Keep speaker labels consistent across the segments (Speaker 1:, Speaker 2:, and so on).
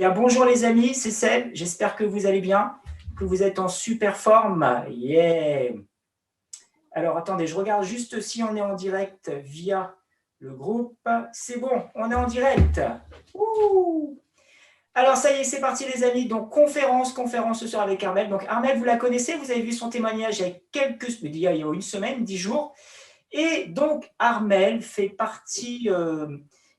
Speaker 1: Bien, bonjour les amis, c'est Seb. J'espère que vous allez bien, que vous êtes en super forme. Yeah. Alors attendez, je regarde juste si on est en direct via le groupe. C'est bon, on est en direct. Ouh. Alors ça y est, c'est parti les amis. Donc conférence ce soir avec Armelle. Donc Armelle, vous la connaissez, vous avez vu son témoignage il y a une semaine, 10 jours. Et donc Armelle fait partie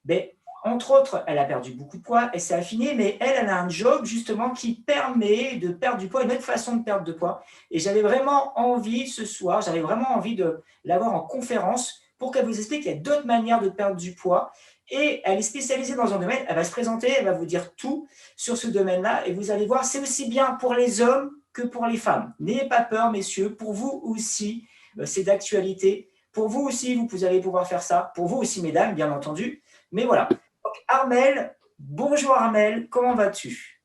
Speaker 1: ben, entre autres, elle a perdu beaucoup de poids, elle s'est affinée, mais elle a un job justement qui permet de perdre du poids, une autre façon de perdre de poids. Et j'avais vraiment envie ce soir, j'avais vraiment envie de l'avoir en conférence pour qu'elle vous explique qu'il y a d'autres manières de perdre du poids. Et elle est spécialisée dans un domaine, elle va se présenter, elle va vous dire tout sur ce domaine-là. Et vous allez voir, c'est aussi bien pour les hommes que pour les femmes. N'ayez pas peur, messieurs, pour vous aussi, c'est d'actualité. Pour vous aussi, vous allez pouvoir faire ça. Pour vous aussi, mesdames, bien entendu. Mais voilà. Donc, Armelle, bonjour Armelle, comment vas-tu?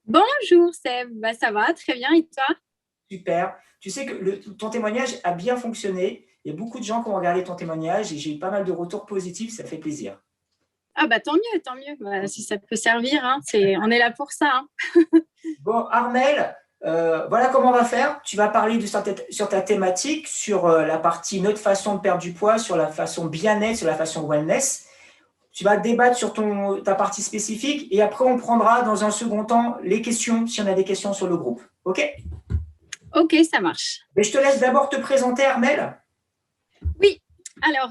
Speaker 2: Bonjour Seb, ça va très bien et toi?
Speaker 1: Super. Tu sais que ton témoignage a bien fonctionné. Il y a beaucoup de gens qui ont regardé ton témoignage et j'ai eu pas mal de retours positifs, ça fait plaisir.
Speaker 2: Ah bah tant mieux, tant mieux. Si ça peut servir, hein, on est là pour ça. Hein.
Speaker 1: Bon, Armelle, voilà comment on va faire. Tu vas parler sur ta thématique, sur la partie notre façon de perdre du poids, sur la façon bien-être, sur la façon wellness. Tu vas débattre sur ta partie spécifique et après on prendra dans un second temps les questions, si on a des questions sur le groupe. OK?
Speaker 2: Ok, ça marche.
Speaker 1: Mais je te laisse d'abord te présenter, Armelle.
Speaker 2: Oui, alors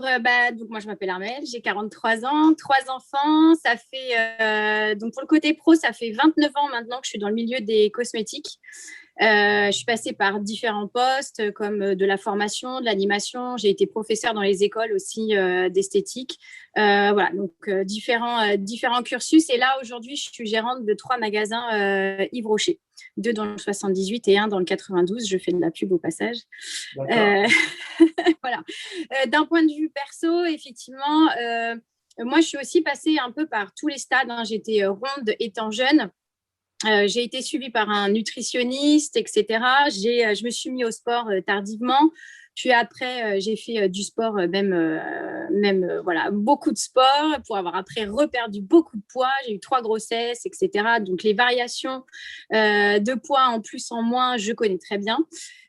Speaker 2: donc moi je m'appelle Armelle, j'ai 43 ans, 3 enfants. Ça fait, donc pour le côté pro, ça fait 29 ans maintenant que je suis dans le milieu des cosmétiques. Je suis passée par différents postes comme de la formation, de l'animation. J'ai été professeure dans les écoles aussi d'esthétique. Voilà, donc différents cursus. Et là, aujourd'hui, je suis gérante de 3 magasins Yves Rocher. 2 dans le 78 et 1 dans le 92. Je fais de la pub au passage.
Speaker 1: D'accord.
Speaker 2: Voilà. D'un point de vue perso, effectivement, moi, je suis aussi passée un peu par tous les stades. Hein. J'étais ronde étant jeune. J'ai été suivie par un nutritionniste, etc. Je me suis mis au sport tardivement. Puis après, j'ai fait du sport, voilà, beaucoup de sport pour avoir après reperdu beaucoup de poids. J'ai eu 3 grossesses, etc. Donc les variations de poids en plus, en moins, je connais très bien.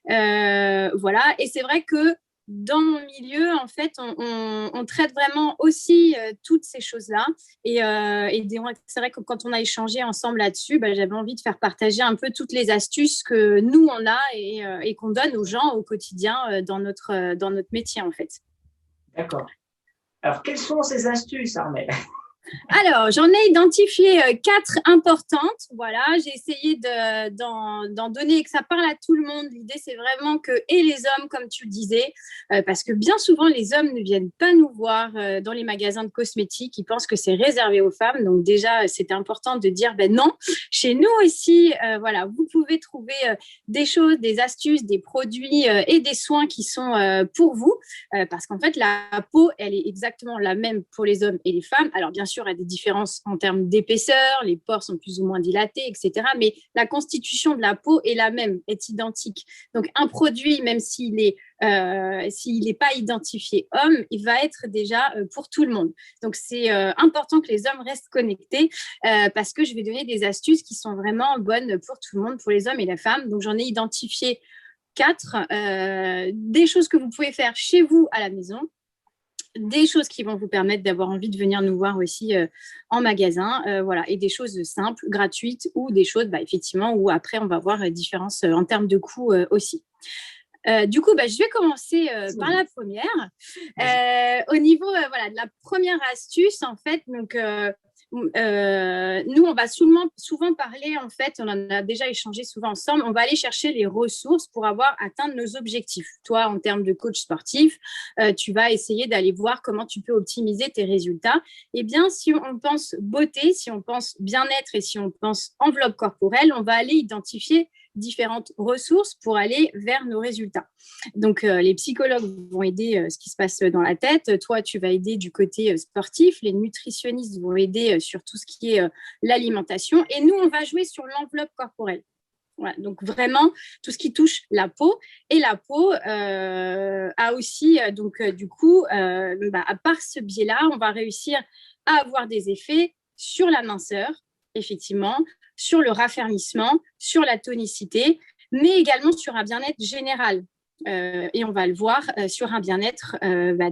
Speaker 2: Voilà. Et c'est vrai que dans mon milieu, en fait, on traite vraiment aussi toutes ces choses-là. Et c'est vrai que quand on a échangé ensemble là-dessus, j'avais envie de faire partager un peu toutes les astuces que nous, on a et qu'on donne aux gens au quotidien dans notre métier, en fait.
Speaker 1: D'accord. Alors, quelles sont ces astuces, Armelle?
Speaker 2: Alors, j'en ai identifié 4 importantes. Voilà, j'ai essayé d'en donner et que ça parle à tout le monde. L'idée, c'est vraiment que, et les hommes, comme tu le disais, parce que bien souvent, les hommes ne viennent pas nous voir dans les magasins de cosmétiques. Ils pensent que c'est réservé aux femmes. Donc, déjà, c'était important de dire, non, chez nous aussi, voilà, vous pouvez trouver des choses, des astuces, des produits et des soins qui sont pour vous. Parce qu'en fait, la peau, elle est exactement la même pour les hommes et les femmes. Alors, bien sûr, il y a des différences en termes d'épaisseur, les pores sont plus ou moins dilatés, etc. Mais la constitution de la peau est la même, est identique. Donc, un produit, même s'il n'est pas identifié homme, il va être déjà pour tout le monde. Donc, c'est important que les hommes restent connectés parce que je vais donner des astuces qui sont vraiment bonnes pour tout le monde, pour les hommes et les femmes. Donc, j'en ai identifié 4, des choses que vous pouvez faire chez vous à la maison, des choses qui vont vous permettre d'avoir envie de venir nous voir aussi en magasin, voilà, et des choses simples, gratuites ou des choses, effectivement, où après on va voir différence en termes de coût aussi. Du coup, je vais commencer par la première. Au niveau voilà, de la première astuce, en fait, donc nous, on va souvent parler, en fait, on en a déjà échangé souvent ensemble, on va aller chercher les ressources pour atteindre nos objectifs. Toi, en termes de coach sportif, tu vas essayer d'aller voir comment tu peux optimiser tes résultats. Eh bien, si on pense beauté, si on pense bien-être et si on pense enveloppe corporelle, on va aller identifier différentes ressources pour aller vers nos résultats. Donc, les psychologues vont aider ce qui se passe dans la tête. Toi, tu vas aider du côté sportif. Les nutritionnistes vont aider sur tout ce qui est l'alimentation. Et nous, on va jouer sur l'enveloppe corporelle. Voilà, donc vraiment tout ce qui touche la peau, et la peau a aussi du coup à part ce biais-là, on va réussir à avoir des effets sur la minceur, effectivement, sur le raffermissement, sur la tonicité, mais également sur un bien-être général. Et on va le voir sur un bien-être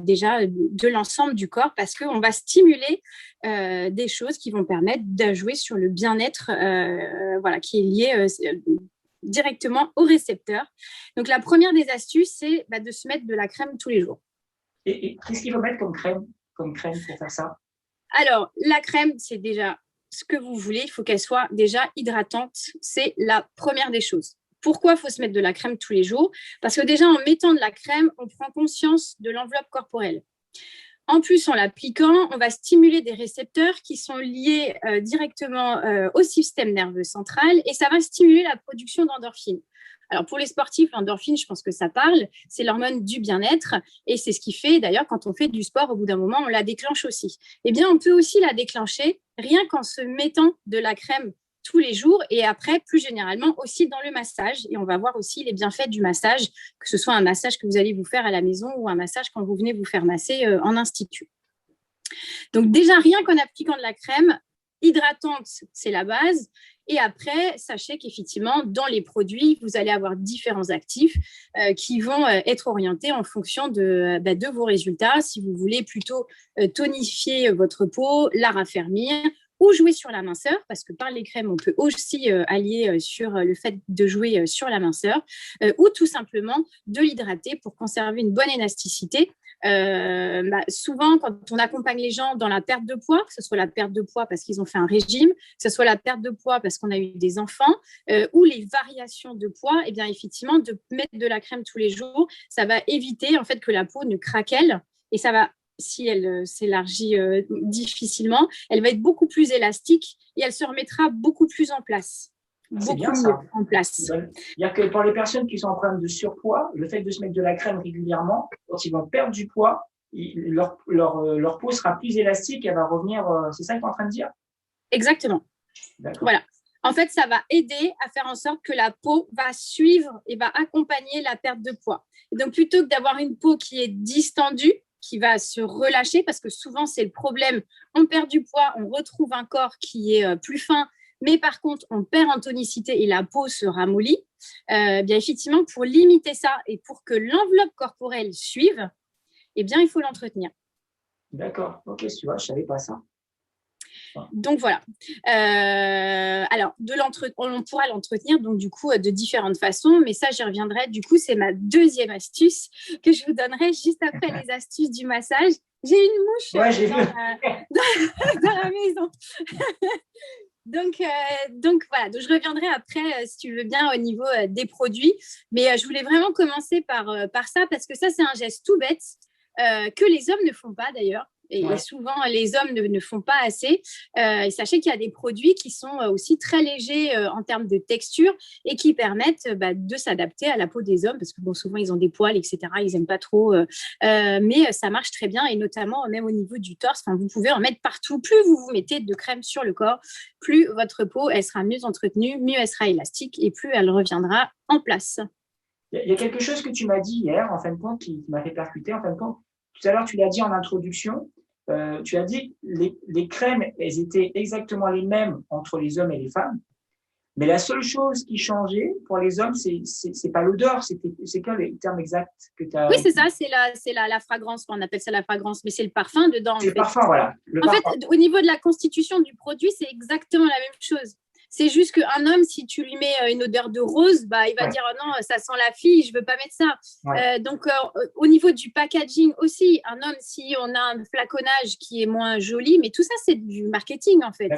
Speaker 2: déjà de l'ensemble du corps, parce qu'on va stimuler des choses qui vont permettre de jouer sur le bien-être qui est lié directement au récepteur. Donc la première des astuces, c'est de se mettre de la crème tous les jours.
Speaker 1: Et qu'est-ce qu'il faut mettre comme crème pour faire ça?
Speaker 2: Alors la crème, c'est déjà ce que vous voulez, il faut qu'elle soit déjà hydratante, c'est la première des choses. Pourquoi il faut se mettre de la crème tous les jours? Parce que déjà, en mettant de la crème, on prend conscience de l'enveloppe corporelle. En plus, en l'appliquant, on va stimuler des récepteurs qui sont liés directement au système nerveux central, et ça va stimuler la production d'endorphines. Alors, pour les sportifs, l'endorphine, je pense que ça parle, c'est l'hormone du bien-être, et c'est ce qui fait, d'ailleurs, quand on fait du sport, au bout d'un moment, on la déclenche aussi. Eh bien, on peut aussi la déclencher rien qu'en se mettant de la crème tous les jours, et après, plus généralement, aussi dans le massage. Et on va voir aussi les bienfaits du massage, que ce soit un massage que vous allez vous faire à la maison ou un massage quand vous venez vous faire masser en institut. Donc déjà, rien qu'en appliquant de la crème hydratante, c'est la base. Et après, sachez qu'effectivement, dans les produits, vous allez avoir différents actifs qui vont être orientés en fonction de vos résultats. Si vous voulez plutôt tonifier votre peau, la raffermir, ou jouer sur la minceur, parce que par les crèmes, on peut aussi allier sur le fait de jouer sur la minceur, ou tout simplement de l'hydrater pour conserver une bonne élasticité. Souvent, quand on accompagne les gens dans la perte de poids, que ce soit la perte de poids parce qu'ils ont fait un régime, que ce soit la perte de poids parce qu'on a eu des enfants, ou les variations de poids, eh bien, effectivement, de mettre de la crème tous les jours, ça va éviter en fait que la peau ne craquelle, et ça va, si elle s'élargit difficilement, elle va être beaucoup plus élastique et elle se remettra beaucoup plus en place.
Speaker 1: C'est bien ça. En place. C'est-à-dire que pour les personnes qui sont en problème de surpoids, le fait de se mettre de la crème régulièrement, quand ils vont perdre du poids, leur peau sera plus élastique et elle va revenir. C'est ça que tu es en train de dire?
Speaker 2: Exactement. Voilà. En fait, ça va aider à faire en sorte que la peau va suivre et va accompagner la perte de poids. Et donc, plutôt que d'avoir une peau qui est distendue, qui va se relâcher, parce que souvent, c'est le problème. On perd du poids, on retrouve un corps qui est plus fin, mais par contre, on perd en tonicité et la peau se ramollit. Bien effectivement, pour limiter ça et pour que l'enveloppe corporelle suive, eh bien, il faut l'entretenir.
Speaker 1: D'accord. Ok, tu vois, je ne savais pas ça.
Speaker 2: Donc voilà. Alors, on pourra l'entretenir donc du coup de différentes façons, mais ça, j'y reviendrai. Du coup, c'est ma deuxième astuce que je vous donnerai juste après les astuces du massage. J'ai une mouche dans la maison. Donc voilà, donc je reviendrai après, si tu veux bien, au niveau des produits. Mais je voulais vraiment commencer par ça, parce que ça, c'est un geste tout bête que les hommes ne font pas d'ailleurs. Et souvent, les hommes ne font pas assez. Et sachez qu'il y a des produits qui sont aussi très légers en termes de texture et qui permettent de s'adapter à la peau des hommes, parce que bon, souvent, ils ont des poils, etc. Ils n'aiment pas trop. Mais ça marche très bien, et notamment même au niveau du torse. Enfin, vous pouvez en mettre partout. Plus vous vous mettez de crème sur le corps, plus votre peau, elle sera mieux entretenue, mieux elle sera élastique, et plus elle reviendra en place.
Speaker 1: Il y a quelque chose que tu m'as dit hier, en fin de compte, qui m'a fait percuter. En fin de compte, tout à l'heure, tu l'as dit en introduction. Tu as dit que les crèmes, elles étaient exactement les mêmes entre les hommes et les femmes. Mais la seule chose qui changeait pour les hommes, c'est pas l'odeur. C'est quoi le terme exact que tu as?
Speaker 2: Oui, c'est ça, c'est la fragrance. On appelle ça la fragrance, mais c'est le parfum dedans.
Speaker 1: C'est le parfum, voilà.
Speaker 2: En fait, au niveau de la constitution du produit, c'est exactement la même chose. C'est juste qu'un homme, si tu lui mets une odeur de rose, il va dire oh non, ça sent la fille, je ne veux pas mettre ça. Donc, au niveau du packaging aussi, un homme, si on a un flaconnage qui est moins joli, mais tout ça, c'est du marketing en fait.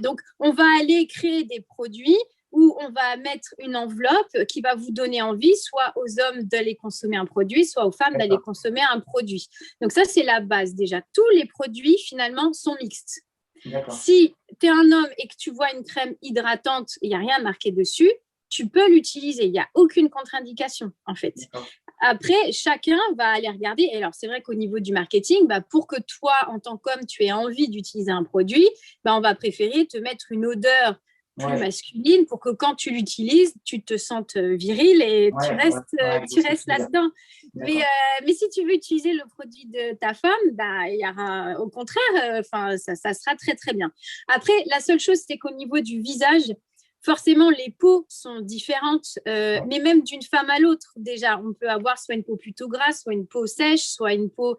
Speaker 2: Donc, on va aller créer des produits où on va mettre une enveloppe qui va vous donner envie, soit aux hommes d'aller consommer un produit, soit aux femmes d'aller consommer un produit. Donc, ça, c'est la base déjà. Tous les produits, finalement, sont mixtes. Si tu es un homme et que tu vois une crème hydratante, il n'y a rien marqué dessus, tu peux l'utiliser. Il n'y a aucune contre-indication, en fait. Après, chacun va aller regarder. Et alors, c'est vrai qu'au niveau du marketing, pour que toi, en tant qu'homme, tu aies envie d'utiliser un produit, on va préférer te mettre une odeur plus masculine pour que quand tu l'utilises, tu te sentes viril et tu restes là-dedans. Mais si tu veux utiliser le produit de ta femme, il y aura au contraire, ça sera très, très bien. Après, la seule chose, c'est qu'au niveau du visage, forcément, les peaux sont différentes, mais même d'une femme à l'autre, déjà, on peut avoir soit une peau plutôt grasse, soit une peau sèche, soit une peau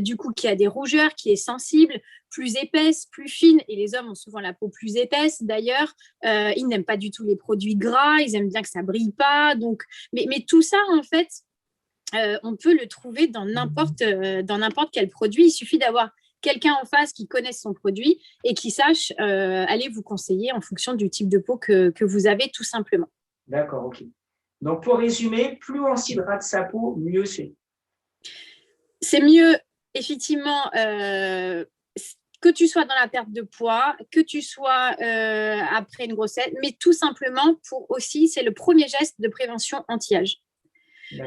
Speaker 2: du coup qui a des rougeurs, qui est sensible, plus épaisse, plus fine. Et les hommes ont souvent la peau plus épaisse, d'ailleurs. Ils n'aiment pas du tout les produits gras, ils aiment bien que ça brille pas. Donc, mais tout ça, en fait, on peut le trouver dans n'importe quel produit. Il suffit d'avoir quelqu'un en face qui connaisse son produit et qui sache aller vous conseiller en fonction du type de peau que vous avez, tout simplement.
Speaker 1: D'accord, ok. Donc, pour résumer, plus on s'hydrate sa peau, mieux c'est.
Speaker 2: C'est mieux, effectivement, que tu sois dans la perte de poids, que tu sois après une grossesse, mais tout simplement c'est le premier geste de prévention anti-âge.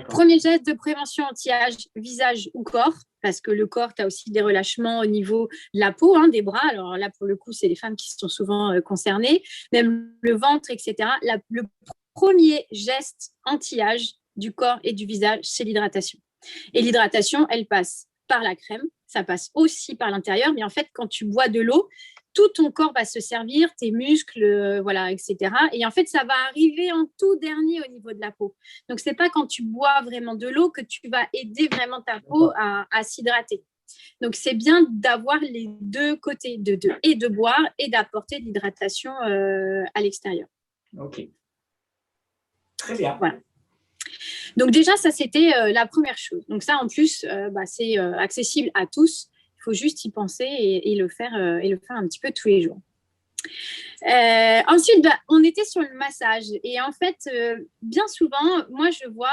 Speaker 2: Premier geste de prévention anti-âge, visage ou corps, parce que le corps, tu as aussi des relâchements au niveau de la peau, des bras. Alors là, pour le coup, c'est les femmes qui sont souvent concernées, même le ventre, etc. Le premier geste anti-âge du corps et du visage, c'est l'hydratation. Et l'hydratation, elle passe par la crème, ça passe aussi par l'intérieur, mais en fait, quand tu bois de l'eau, tout ton corps va se servir, tes muscles, voilà, etc. Et en fait, ça va arriver en tout dernier au niveau de la peau. Donc, ce n'est pas quand tu bois vraiment de l'eau que tu vas aider vraiment ta peau à s'hydrater. Donc, c'est bien d'avoir les deux côtés, et de boire et d'apporter de l'hydratation à l'extérieur.
Speaker 1: Ok. Très bien.
Speaker 2: Voilà. Donc, déjà, ça, c'était la première chose. Donc, ça, en plus, c'est accessible à tous. Il faut juste y penser et le faire un petit peu tous les jours. Ensuite, on était sur le massage. Et en fait, bien souvent, moi, je vois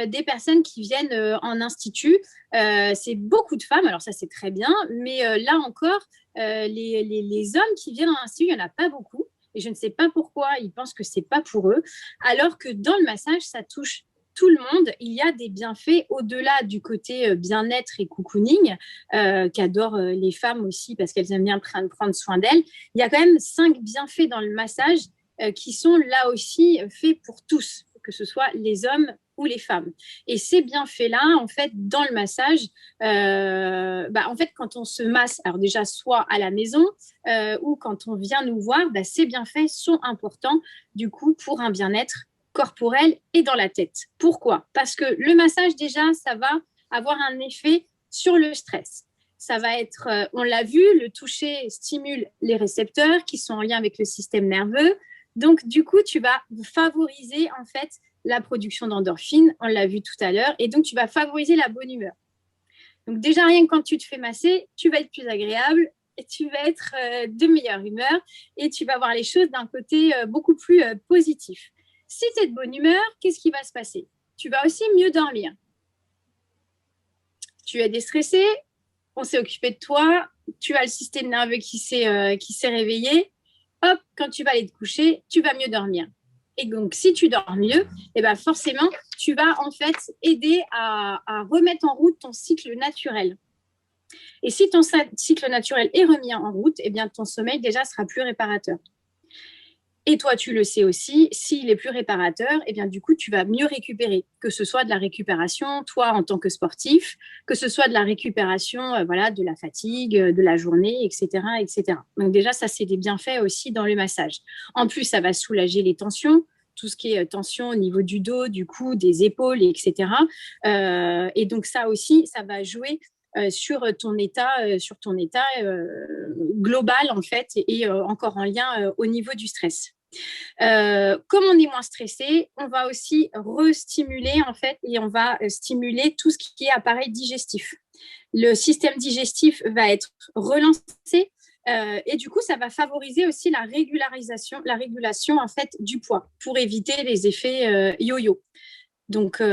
Speaker 2: des personnes qui viennent en institut. C'est beaucoup de femmes, alors ça, c'est très bien. Mais là encore, les hommes qui viennent en institut, il n'y en a pas beaucoup. Et je ne sais pas pourquoi ils pensent que ce n'est pas pour eux. Alors que dans le massage, ça touche tout le monde. Il y a des bienfaits au-delà du côté bien-être et cocooning qu'adorent les femmes aussi parce qu'elles aiment bien prendre soin d'elles. Il y a quand même 5 bienfaits dans le massage qui sont là aussi faits pour tous, que ce soit les hommes ou les femmes. Et ces bienfaits-là, en fait, dans le massage, en fait, quand on se masse, alors déjà soit à la maison ou quand on vient nous voir, ces bienfaits sont importants du coup pour un bien-être corporel et dans la tête. Pourquoi ? Parce que le massage, déjà, ça va avoir un effet sur le stress. Ça va être, on l'a vu, le toucher stimule les récepteurs qui sont en lien avec le système nerveux. Donc, du coup, tu vas favoriser, en fait, la production d'endorphines, on l'a vu tout à l'heure, et donc tu vas favoriser la bonne humeur. Donc, déjà, rien que quand tu te fais masser, tu vas être plus agréable, et tu vas être de meilleure humeur, et tu vas voir les choses d'un côté beaucoup plus positif. Si tu es de bonne humeur, qu'est-ce qui va se passer ? Tu vas aussi mieux dormir. Tu es déstressé, on s'est occupé de toi, tu as le système nerveux qui s'est réveillé. Hop, quand tu vas aller te coucher, tu vas mieux dormir. Et donc, si tu dors mieux, forcément, tu vas en fait aider à remettre en route ton cycle naturel. Et si ton cycle naturel est remis en route, ton sommeil déjà sera plus réparateur. Et toi, tu le sais aussi, s'il est plus réparateur, du coup, tu vas mieux récupérer, que ce soit de la récupération, toi, en tant que sportif, que ce soit de la récupération, de la fatigue, de la journée, etc., etc. Donc déjà, ça, c'est des bienfaits aussi dans le massage. En plus, ça va soulager les tensions, tout ce qui est tension au niveau du dos, du cou, des épaules, etc. Et donc ça aussi, ça va jouer sur ton état global en fait et encore en lien au niveau du stress. Comme on est moins stressé, on va aussi restimuler en fait et on va stimuler tout ce qui est appareil digestif. Le système digestif va être relancé et du coup ça va favoriser aussi la régulation en fait du poids pour éviter les effets yo-yo. Donc,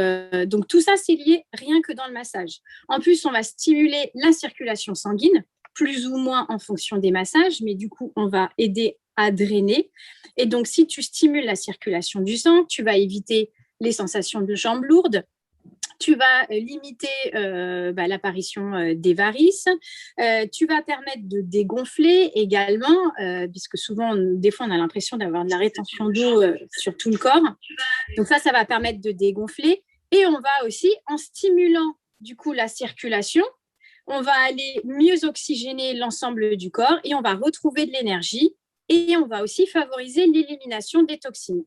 Speaker 2: tout ça, c'est lié rien que dans le massage. En plus, on va stimuler la circulation sanguine, plus ou moins en fonction des massages, mais du coup, on va aider à drainer. Et donc, si tu stimules la circulation du sang, tu vas éviter les sensations de jambes lourdes, tu vas limiter l'apparition des varices, tu vas permettre de dégonfler également, puisque souvent, des fois, on a l'impression d'avoir de la rétention d'eau sur tout le corps. Donc ça va permettre de dégonfler. Et on va aussi, en stimulant du coup la circulation, on va aller mieux oxygéner l'ensemble du corps et on va retrouver de l'énergie et on va aussi favoriser l'élimination des toxines.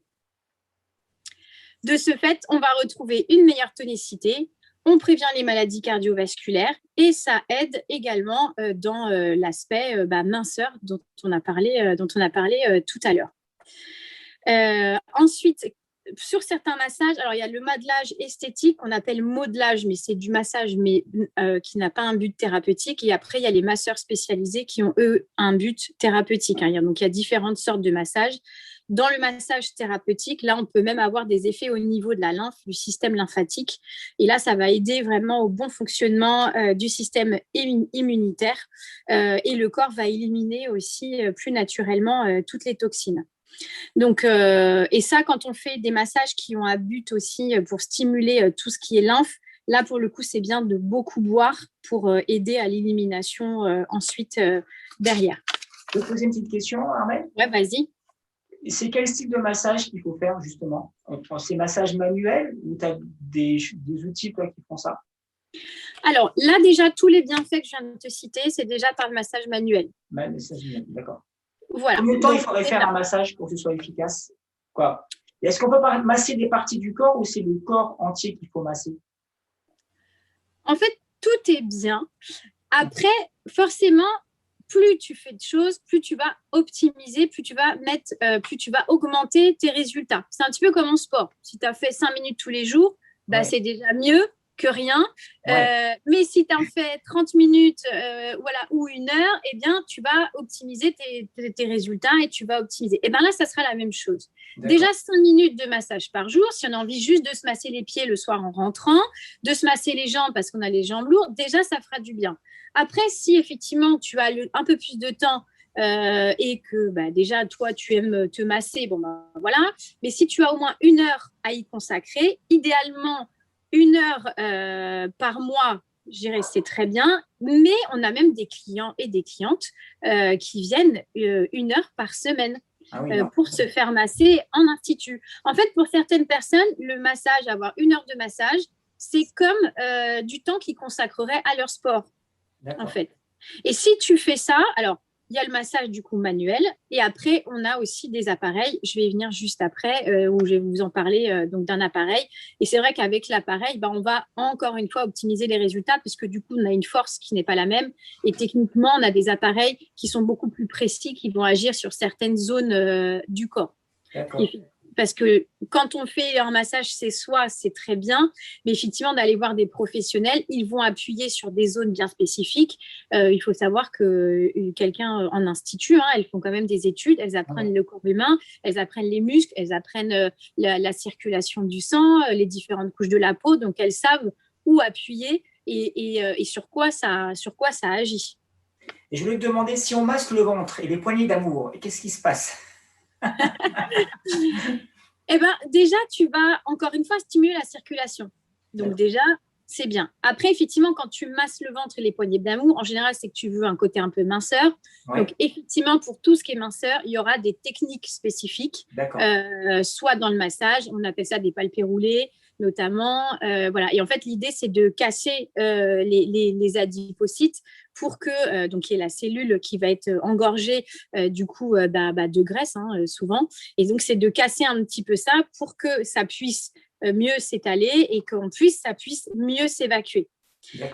Speaker 2: De ce fait, on va retrouver une meilleure tonicité, on prévient les maladies cardiovasculaires et ça aide également dans l'aspect minceur dont on a parlé tout à l'heure. Ensuite, sur certains massages, alors il y a le modelage esthétique qu'on appelle modelage, mais c'est du massage qui n'a pas un but thérapeutique. Et après, il y a les masseurs spécialisés qui ont, eux, un but thérapeutique. Donc, il y a différentes sortes de massages. Dans le massage thérapeutique, là, on peut même avoir des effets au niveau de la lymphe, du système lymphatique. Et là, ça va aider vraiment au bon fonctionnement du système immunitaire. Et le corps va éliminer aussi plus naturellement toutes les toxines. Donc, et ça, quand on fait des massages qui ont un but aussi pour stimuler tout ce qui est lymphe, là, pour le coup, c'est bien de beaucoup boire pour aider à l'élimination ensuite derrière.
Speaker 1: Je peux te poser une petite question, Armelle?
Speaker 2: Ouais, vas-y.
Speaker 1: C'est quel style de massage qu'il faut faire, justement? On prend ces massages manuels ou tu as des outils toi, qui font ça?
Speaker 2: Alors, là, déjà, tous les bienfaits que je viens de te citer, c'est déjà par le massage manuel.
Speaker 1: Massage manuel, d'accord.
Speaker 2: Voilà.
Speaker 1: Combien de temps il faudrait faire un massage pour que ce soit efficace? Est-ce qu'on peut masser des parties du corps ou c'est le corps entier qu'il faut masser?
Speaker 2: En fait, tout est bien. Après, forcément, plus tu fais de choses, plus tu vas optimiser, plus tu vas augmenter tes résultats. C'est un petit peu comme en sport. Si tu as fait 5 minutes tous les jours, c'est déjà mieux que rien. Ouais. Mais si tu en fais 30 minutes ou 1 heure, eh bien, tu vas optimiser tes résultats et tu vas optimiser. Et bien là, ça sera la même chose. Déjà, 5 minutes de massage par jour. Si on a envie juste de se masser les pieds le soir en rentrant, de se masser les jambes parce qu'on a les jambes lourdes, déjà, ça fera du bien. Après, si effectivement, tu as un peu plus de temps et que déjà, toi, tu aimes te masser, voilà. Mais si tu as au moins 1 heure à y consacrer, idéalement, 1 heure par mois, je dirais, c'est très bien. Mais on a même des clients et des clientes qui viennent 1 heure par semaine pour se faire masser en institut. En fait, pour certaines personnes, le massage, avoir 1 heure de massage, c'est comme du temps qu'ils consacreraient à leur sport, en fait. Et si tu fais ça, alors, il y a le massage du coup manuel et après, on a aussi des appareils. Je vais y venir juste après où je vais vous en parler donc d'un appareil. Et c'est vrai qu'avec l'appareil, on va encore une fois optimiser les résultats parce que du coup, on a une force qui n'est pas la même. Et techniquement, on a des appareils qui sont beaucoup plus précis, qui vont agir sur certaines zones du corps.
Speaker 1: D'accord.
Speaker 2: Parce que quand on fait un massage, c'est très bien, mais effectivement, d'aller voir des professionnels, ils vont appuyer sur des zones bien spécifiques. Il faut savoir que quelqu'un en institut, elles font quand même des études, elles apprennent le corps humain, elles apprennent les muscles, elles apprennent la circulation du sang, les différentes couches de la peau, donc elles savent où appuyer et sur quoi ça agit.
Speaker 1: Et je voulais te demander, si on masse le ventre et les poignées d'amour, qu'est-ce qui se passe?
Speaker 2: Eh bien, déjà, tu vas encore une fois stimuler la circulation. Donc déjà, c'est bien. Après, effectivement, quand tu masses le ventre et les poignées d'amour, en général, c'est que tu veux un côté un peu minceur. Ouais. Donc, effectivement, pour tout ce qui est minceur, il y aura des techniques spécifiques, soit dans le massage, on appelle ça des palpés roulés, notamment. Voilà. Et en fait, l'idée, c'est de casser les adipocytes pour que donc il y ait la cellule qui va être engorgée du coup de graisse souvent. Et donc, c'est de casser un petit peu ça pour que ça puisse mieux s'étaler et ça puisse mieux s'évacuer.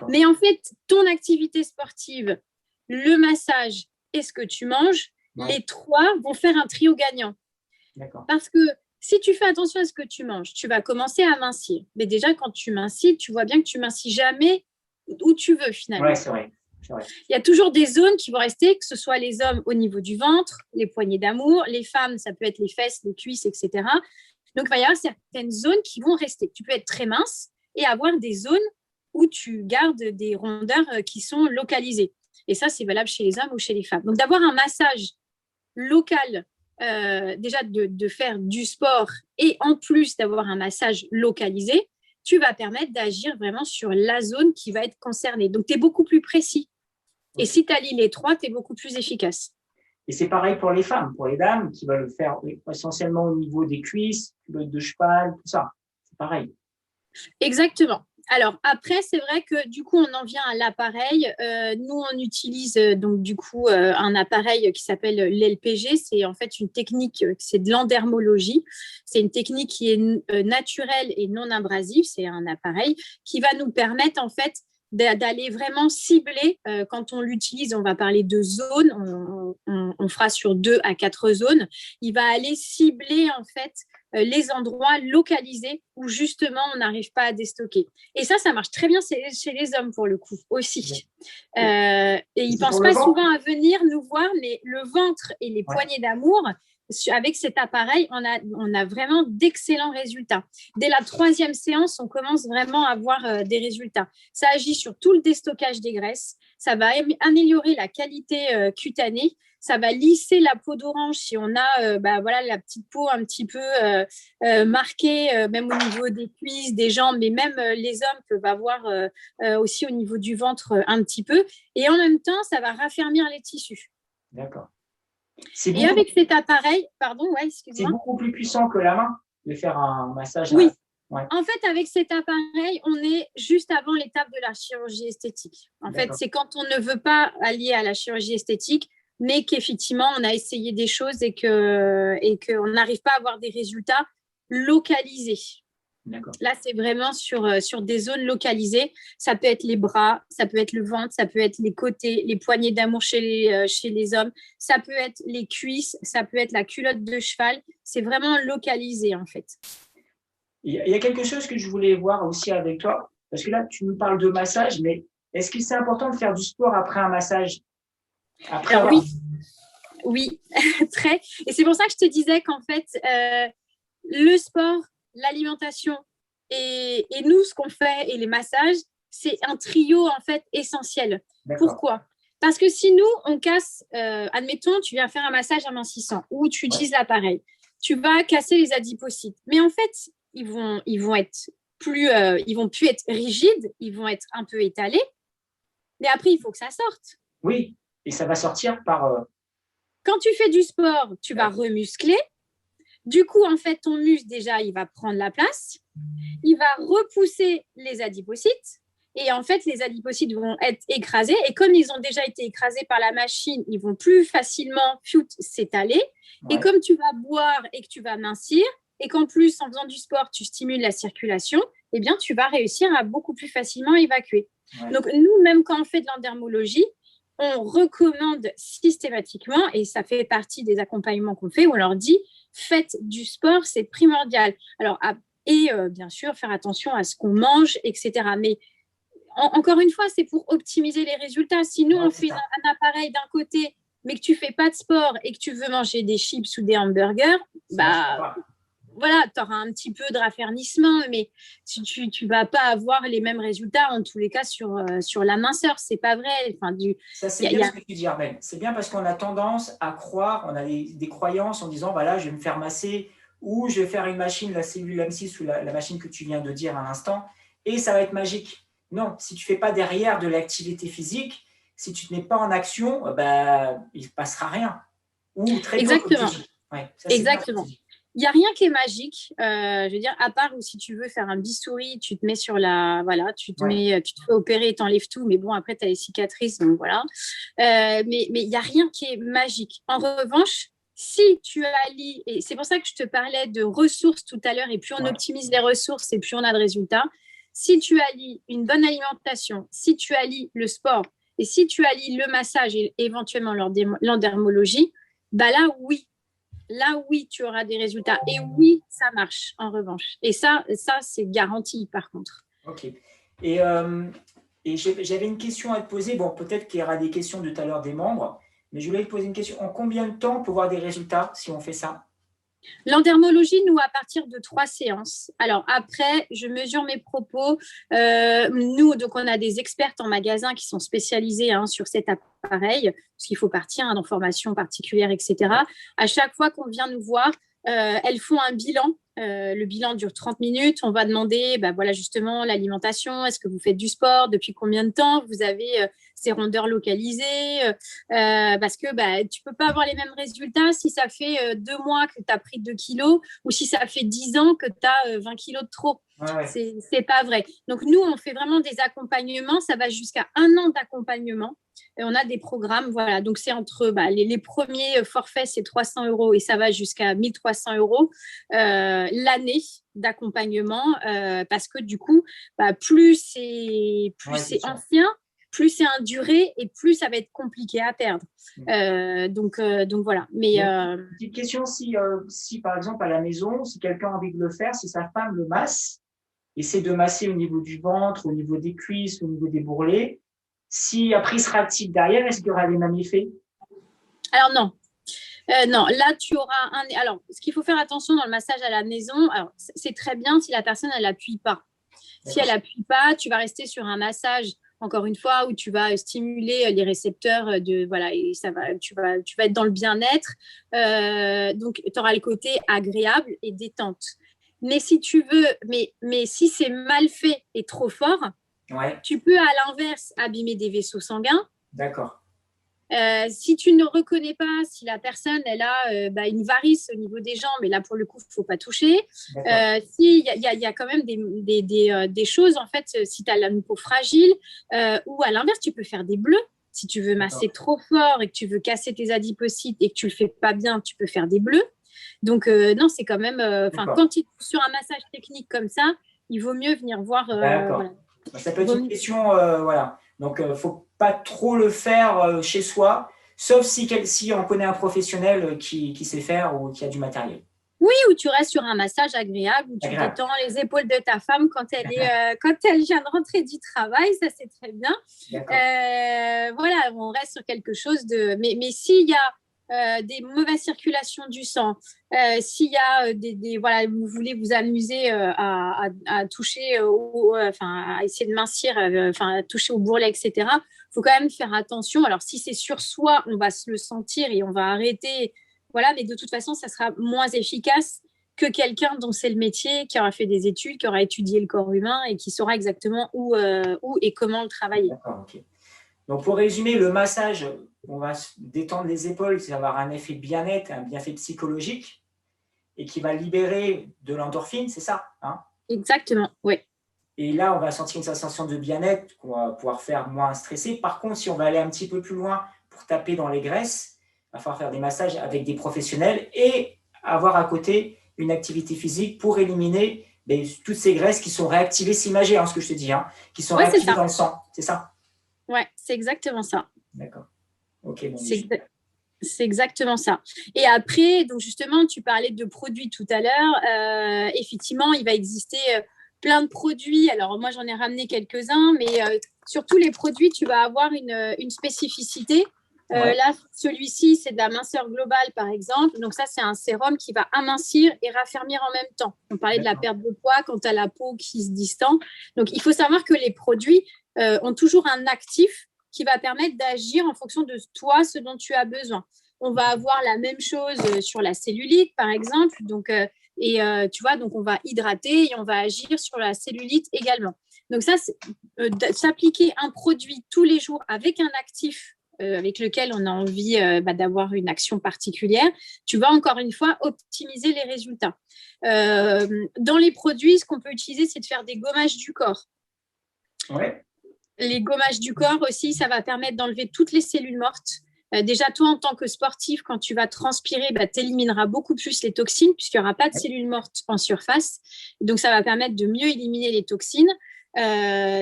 Speaker 2: Mais en fait, ton activité sportive, le massage et ce que tu manges, les trois vont faire un trio gagnant. Parce que si tu fais attention à ce que tu manges, tu vas commencer à mincir. Mais déjà, quand tu mincis, tu vois bien que tu mincis jamais où tu veux finalement.
Speaker 1: Oui, c'est vrai.
Speaker 2: Il y a toujours des zones qui vont rester, que ce soit les hommes au niveau du ventre, les poignées d'amour, les femmes, ça peut être les fesses, les cuisses, etc. Donc, il va y avoir certaines zones qui vont rester. Tu peux être très mince et avoir des zones où tu gardes des rondeurs qui sont localisées. Et ça, c'est valable chez les hommes ou chez les femmes. Donc, d'avoir un massage local, déjà de faire du sport et en plus d'avoir un massage localisé, tu vas permettre d'agir vraiment sur la zone qui va être concernée. Donc, tu es beaucoup plus précis. Et si tu allies les trois, tu es beaucoup plus efficace.
Speaker 1: Et c'est pareil pour les femmes, pour les dames qui veulent le faire essentiellement au niveau des cuisses, culottes de cheval, tout ça. C'est pareil.
Speaker 2: Exactement. Alors après, c'est vrai que du coup, on en vient à l'appareil. Nous, on utilise donc du coup un appareil qui s'appelle l'LPG. C'est en fait une technique, c'est de l'endermologie. C'est une technique qui est naturelle et non abrasive. C'est un appareil qui va nous permettre en fait d'aller vraiment cibler. Quand on l'utilise, on va parler de zones. On fera sur 2 à 4 zones. Il va aller cibler en fait les endroits localisés où justement on n'arrive pas à déstocker. Et ça marche très bien chez les hommes pour le coup aussi. Et ils ne pensent pas souvent à venir nous voir, mais le ventre et les poignées d'amour, avec cet appareil, on a vraiment d'excellents résultats. Dès la 3e séance, on commence vraiment à avoir des résultats. Ça agit sur tout le déstockage des graisses, ça va améliorer la qualité cutanée, ça va lisser la peau d'orange si on a voilà, la petite peau un petit peu marquée, même au niveau des cuisses, des jambes, mais même les hommes peuvent avoir aussi au niveau du ventre un petit peu. Et en même temps, ça va raffermir les tissus.
Speaker 1: D'accord.
Speaker 2: Et avec cet appareil, pardon, excuse-moi.
Speaker 1: C'est beaucoup plus puissant que la main de faire un massage.
Speaker 2: Oui. En fait, avec cet appareil, on est juste avant l'étape de la chirurgie esthétique. En fait, c'est quand on ne veut pas allier à la chirurgie esthétique, mais qu'effectivement, on a essayé des choses et qu'on n'arrive pas à avoir des résultats localisés. Là, c'est vraiment sur des zones localisées. Ça peut être les bras, ça peut être le ventre, ça peut être les côtés, les poignées d'amour chez les hommes, ça peut être les cuisses, ça peut être la culotte de cheval. C'est vraiment localisé, en fait.
Speaker 1: Il y a quelque chose que je voulais voir aussi avec toi, parce que là, tu nous parles de massage, mais est-ce que c'est important de faire du sport après un massage?
Speaker 2: Alors, oui, très. Et c'est pour ça que je te disais qu'en fait, le sport, l'alimentation et nous, ce qu'on fait et les massages, c'est un trio en fait essentiel. Pourquoi? Parce que si nous, on casse, admettons, tu viens faire un massage amincissant ou tu utilises l'appareil, tu vas casser les adipocytes. Mais en fait, ils vont être ils vont plus être rigides, ils vont être un peu étalés. Mais après, il faut que ça sorte.
Speaker 1: Oui, et ça va sortir par…
Speaker 2: Quand tu fais du sport, tu vas remuscler. Du coup, en fait, ton muscle, déjà, il va prendre la place. Il va repousser les adipocytes. Et en fait, les adipocytes vont être écrasés. Et comme ils ont déjà été écrasés par la machine, ils vont plus facilement s'étaler. Et comme tu vas boire et que tu vas mincir, et qu'en plus, en faisant du sport, tu stimules la circulation, eh bien, tu vas réussir à beaucoup plus facilement évacuer. Donc, nous, même quand on fait de l'endermologie, on recommande systématiquement, et ça fait partie des accompagnements qu'on fait, où on leur dit, faites du sport, c'est primordial. Alors, bien sûr, faire attention à ce qu'on mange, etc. Mais encore une fois, c'est pour optimiser les résultats. Si nous, on fait un appareil d'un côté, mais que tu ne fais pas de sport et que tu veux manger des chips ou des hamburgers, voilà, tu auras un petit peu de raffermissement, mais tu ne vas pas avoir les mêmes résultats, en tous les cas, sur la minceur. Ce n'est pas vrai.
Speaker 1: Ça, c'est bien ce que tu dis, Armelle. C'est bien parce qu'on a tendance à croire, on a des croyances en disant, voilà, je vais me faire masser ou je vais faire une machine, la cellule M6 ou la machine que tu viens de dire à l'instant, et ça va être magique. Non, si tu ne fais pas derrière de l'activité physique, si tu n'es pas en action, il ne passera rien. Ou très peu.
Speaker 2: Exactement. Exactement. Il n'y a rien qui est magique, je veux dire, à part où si tu veux faire un bistouri, tu te mets sur tu te fais opérer, tu enlèves tout, mais bon, après, tu as les cicatrices, donc voilà. Mais il n'y a rien qui est magique. En revanche, si tu allies, et c'est pour ça que je te parlais de ressources tout à l'heure, et plus on optimise les ressources, et plus on a de résultats, si tu allies une bonne alimentation, si tu allies le sport, et si tu allies le massage et éventuellement l'endermologie, là, oui, tu auras des résultats. Et oui, ça marche, en revanche. Et ça c'est garanti, par contre.
Speaker 1: OK. Et j'avais une question à te poser. Bon, peut-être qu'il y aura des questions de tout à l'heure des membres, mais je voulais te poser une question. En combien de temps on peut voir des résultats si on fait ça?
Speaker 2: L'endermologie, nous, à partir de 3 séances. Alors après, je mesure mes propos. Nous, donc, on a des expertes en magasin qui sont spécialisées sur cet appareil, parce qu'il faut partir dans formation particulière, etc. À chaque fois qu'on vient nous voir, elles font un bilan. Le bilan dure 30 minutes. On va demander, voilà, justement, l'alimentation. Est-ce que vous faites du sport? Depuis combien de temps vous avez ces rondeurs localisées? Parce que tu peux pas avoir les mêmes résultats si ça fait 2 mois que tu as pris 2 kilos ou si ça fait 10 ans que tu as 20 kilos de trop.
Speaker 1: Ouais.
Speaker 2: C'est pas vrai. Donc, nous, on fait vraiment des accompagnements. Ça va jusqu'à 1 an d'accompagnement. Et on a des programmes, voilà. Donc, c'est entre les premiers forfaits, c'est 300 € et ça va jusqu'à 1 300 € l'année d'accompagnement parce que du coup, plus c'est ancien, plus c'est un durée et plus ça va être compliqué à perdre. Donc voilà. Mais
Speaker 1: petite question, si par exemple à la maison, si quelqu'un a envie de le faire, si sa femme le masse, essaie de masser au niveau du ventre, au niveau des cuisses, au niveau des bourrelets, si après il se réactive derrière, est-ce qu'il y aura les mêmes effets?
Speaker 2: Alors non. Non, là, tu auras Alors, ce qu'il faut faire attention dans le massage à la maison, alors, c'est très bien si la personne, elle n'appuie pas. Si elle n'appuie pas, tu vas rester sur un massage, encore une fois, où tu vas stimuler les récepteurs voilà, et tu vas être dans le bien-être. Donc, tu auras le côté agréable et détente. Mais si tu veux, mais si c'est mal fait et trop fort, tu peux à l'inverse abîmer des vaisseaux sanguins.
Speaker 1: D'accord.
Speaker 2: Si tu ne reconnais pas si la personne elle a une varice au niveau des jambes, et là pour le coup il ne faut pas toucher. Si il y a quand même des choses en fait, si tu as la peau fragile ou à l'inverse tu peux faire des bleus. Si tu veux masser trop fort et que tu veux casser tes adipocytes et que tu le fais pas bien, tu peux faire des bleus. Donc non, c'est quand même quand tu es sur un massage technique comme ça, il vaut mieux venir voir.
Speaker 1: D'accord. Voilà. Ça peut être une question, voilà. Donc, il ne faut pas trop le faire chez soi, sauf si on connaît un professionnel qui sait faire ou qui a du matériel.
Speaker 2: Oui, ou tu restes sur un massage agréable, où tu détends les épaules de ta femme quand elle vient de rentrer du travail, ça c'est très bien. Voilà, on reste sur quelque chose de… Mais s'il y a des mauvaises circulations du sang, s'il y a voilà, vous voulez vous amuser à toucher, à essayer de mincir, à toucher au bourrelet, etc., il faut quand même faire attention. Alors, si c'est sur soi, on va se le sentir et on va arrêter. Voilà, mais de toute façon, ça sera moins efficace que quelqu'un dont c'est le métier, qui aura fait des études, qui aura étudié le corps humain et qui saura exactement où et comment le travailler.
Speaker 1: D'accord, ok. Donc, pour résumer, le massage, on va détendre les épaules, ça va avoir un effet bien-être, un bienfait psychologique et qui va libérer de l'endorphine, c'est ça, hein?
Speaker 2: Exactement, oui.
Speaker 1: Et là, on va sentir une sensation de bien-être qu'on va pouvoir faire moins stressé. Par contre, si on va aller un petit peu plus loin pour taper dans les graisses, il va falloir faire des massages avec des professionnels et avoir à côté une activité physique pour éliminer toutes ces graisses qui sont réactivées, c'est imagé, ce que je te dis, qui sont réactivées dans le sang, c'est ça?
Speaker 2: Ouais, c'est exactement ça.
Speaker 1: D'accord. Ok. Bon,
Speaker 2: c'est exactement ça. Et après, donc justement, tu parlais de produits tout à l'heure. Effectivement, il va exister plein de produits. Alors moi, j'en ai ramené quelques-uns, mais sur tous les produits, tu vas avoir une spécificité. Là, celui-ci, c'est de la minceur globale, par exemple. Donc ça, c'est un sérum qui va amincir et raffermir en même temps. On parlait de la perte de poids quand tu as la peau qui se distend. Donc, il faut savoir que les produits ont toujours un actif qui va permettre d'agir en fonction de toi, ce dont tu as besoin. On va avoir la même chose sur la cellulite, par exemple. Donc, tu vois, donc on va hydrater et on va agir sur la cellulite également. Donc ça, s'appliquer un produit tous les jours avec un actif avec lequel on a envie d'avoir une action particulière, tu vas encore une fois optimiser les résultats. Dans les produits, ce qu'on peut utiliser, c'est de faire des gommages du corps.
Speaker 1: Ouais.
Speaker 2: Les gommages du corps aussi, ça va permettre d'enlever toutes les cellules mortes. Déjà, toi, en tant que sportif, quand tu vas transpirer, tu élimineras beaucoup plus les toxines puisqu'il n'y aura pas de cellules mortes en surface. Donc, ça va permettre de mieux éliminer les toxines.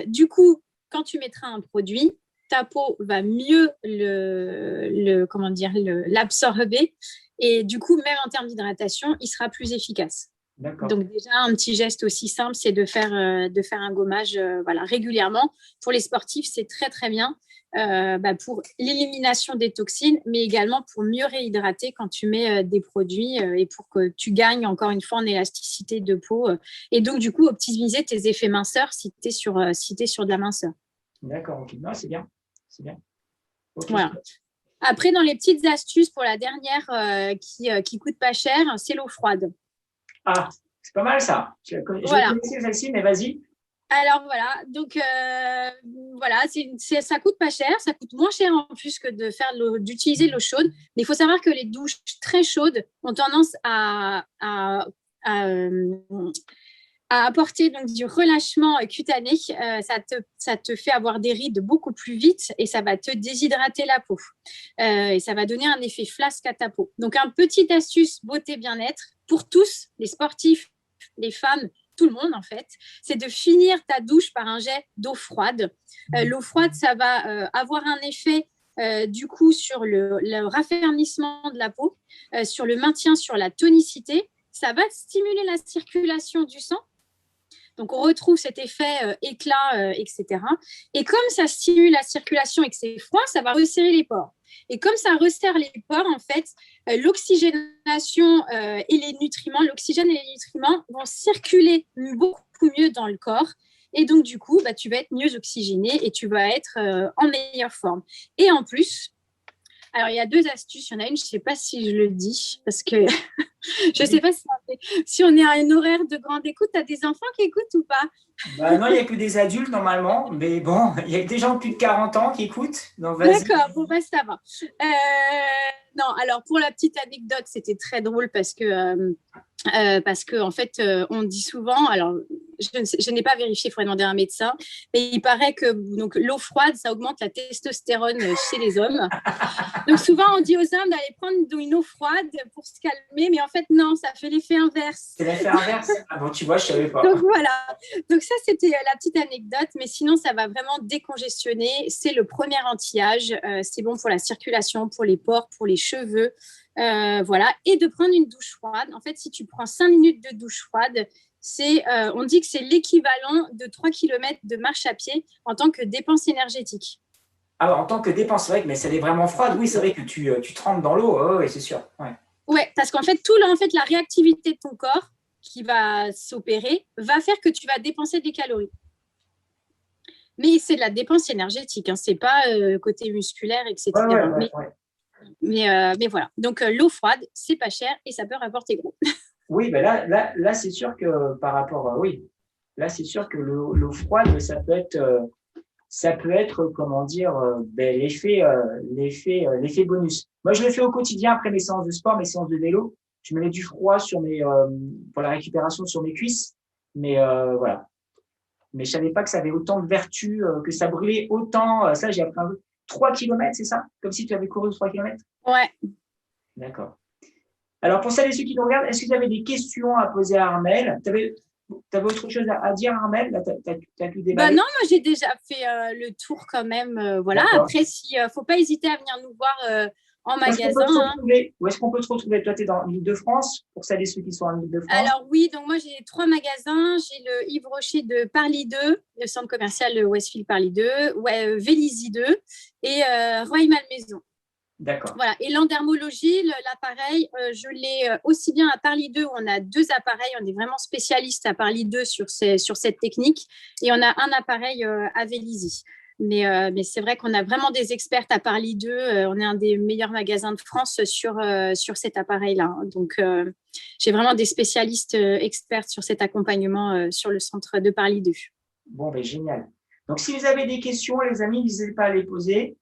Speaker 2: Du coup, quand tu mettras un produit, ta peau va mieux l'absorber et du coup, même en termes d'hydratation, il sera plus efficace.
Speaker 1: D'accord.
Speaker 2: Donc déjà, un petit geste aussi simple, c'est de faire un gommage voilà, régulièrement. Pour les sportifs, c'est très, très bien pour l'élimination des toxines, mais également pour mieux réhydrater quand tu mets des produits et pour que tu gagnes encore une fois en élasticité de peau. Et donc, du coup, optimiser tes effets minceurs si tu es, sur de la minceur.
Speaker 1: D'accord, ok. Non, c'est bien. C'est bien. Ok.
Speaker 2: Voilà. Après, dans les petites astuces pour la dernière qui coûte pas cher, c'est l'eau froide.
Speaker 1: Ah, c'est pas mal ça. Je
Speaker 2: Voilà.
Speaker 1: connaissais celle-ci, mais vas-y.
Speaker 2: Alors voilà, donc voilà, ça coûte pas cher, ça coûte moins cher en plus que d'utiliser l'eau chaude. Mais il faut savoir que les douches très chaudes ont tendance à apporter donc du relâchement cutané. Ça te fait avoir des rides beaucoup plus vite et ça va te déshydrater la peau. Et ça va donner un effet flasque à ta peau. Donc, un petit astuce beauté bien-être pour tous, les sportifs, les femmes, tout le monde en fait, c'est de finir ta douche par un jet d'eau froide. L'eau froide, ça va avoir un effet du coup sur le raffermissement de la peau, sur le maintien, sur la tonicité. Ça va stimuler la circulation du sang. Donc, on retrouve cet effet éclat, etc. Et comme ça stimule la circulation et que c'est froid, ça va resserrer les pores. Et comme ça resserre les pores, en fait, l'oxygénation et les nutriments, l'oxygène et les nutriments vont circuler beaucoup mieux dans le corps. Et donc, du coup, tu vas être mieux oxygéné et tu vas être en meilleure forme. Et en plus, alors, il y a 2 astuces. Il y en a une, je ne sais pas si je le dis, parce que je ne sais pas si on est à un horaire de grande écoute. Tu as des enfants qui écoutent ou pas?
Speaker 1: Bah, non, il n'y a que des adultes normalement, mais bon, il y a des gens de plus de 40 ans qui écoutent, donc vas-y.
Speaker 2: D'accord, bon, ça va. Non, alors pour la petite anecdote, c'était très drôle parce que en fait, on dit souvent, alors je n'ai pas vérifié, il faudrait demander à un médecin, mais il paraît que donc, l'eau froide, ça augmente la testostérone chez les hommes. Donc souvent, on dit aux hommes d'aller prendre une eau froide pour se calmer, mais en fait, non, ça fait l'effet inverse.
Speaker 1: C'est l'effet inverse. Ah bon, tu vois, je ne savais pas.
Speaker 2: Donc voilà, donc ça c'était la petite anecdote, mais sinon ça va vraiment décongestionner. C'est le premier anti-âge, c'est bon pour la circulation, pour les pores, pour les cheveux, voilà. Et de prendre une douche froide. En fait, si tu prends 5 minutes de douche froide, on dit que c'est l'équivalent de 3 km de marche à pied en tant que dépense énergétique.
Speaker 1: Alors, en tant que dépense, c'est vrai que mais elle est vraiment froide. Oui, c'est vrai que tu trempes dans l'eau. Oh, oui, c'est sûr.
Speaker 2: Ouais, parce qu'en fait, la réactivité de ton corps qui va s'opérer va faire que tu vas dépenser des calories. Mais c'est de la dépense énergétique, hein. C'est pas côté musculaire, etc. Mais voilà. Donc, l'eau froide, c'est pas cher et ça peut rapporter gros.
Speaker 1: Oui, ben là c'est sûr que par rapport à… Oui, là, c'est sûr que l'eau froide, ça peut être comment dire, l'effet bonus. Moi, je le fais au quotidien après mes séances de sport, mes séances de vélo. Je me mets du froid pour la récupération sur mes cuisses. Mais voilà. Mais je savais pas que ça avait autant de vertus, que ça brûlait autant. Ça, j'ai appris 3 km, c'est ça? Comme si tu avais couru 3 km?
Speaker 2: Ouais.
Speaker 1: D'accord. Alors, pour celles et ceux qui nous regardent, est-ce que tu avais des questions à poser à Armelle? Tu avais autre chose à dire, Armelle? Là, tu as pu déballer?
Speaker 2: Non, moi, j'ai déjà fait le tour quand même. Voilà. Après, faut pas hésiter à venir nous voir en magasin.
Speaker 1: Où est-ce qu'on peut te retrouver? Toi, tu es dans l'Île-de-France, pour celles et ceux qui sont en Île-de-France.
Speaker 2: Alors oui, donc moi, j'ai 3 magasins. J'ai le Yves Rocher de Parly 2, le centre commercial de Westfield Parly 2, Vélizy 2 et Rueil-Malmaison.
Speaker 1: D'accord.
Speaker 2: Voilà. Et l'endermologie, l'appareil, je l'ai aussi bien à Parly 2 où on a 2 appareils. On est vraiment spécialiste à Parly 2 sur cette technique. Et on a un appareil à Vélizy. Mais c'est vrai qu'on a vraiment des experts à Parly 2. On est un des meilleurs magasins de France sur cet appareil-là. Donc, j'ai vraiment des spécialistes experts sur cet accompagnement sur le centre de Parly 2.
Speaker 1: Bon, ben génial. Donc, si vous avez des questions, les amis, n'hésitez pas à les poser.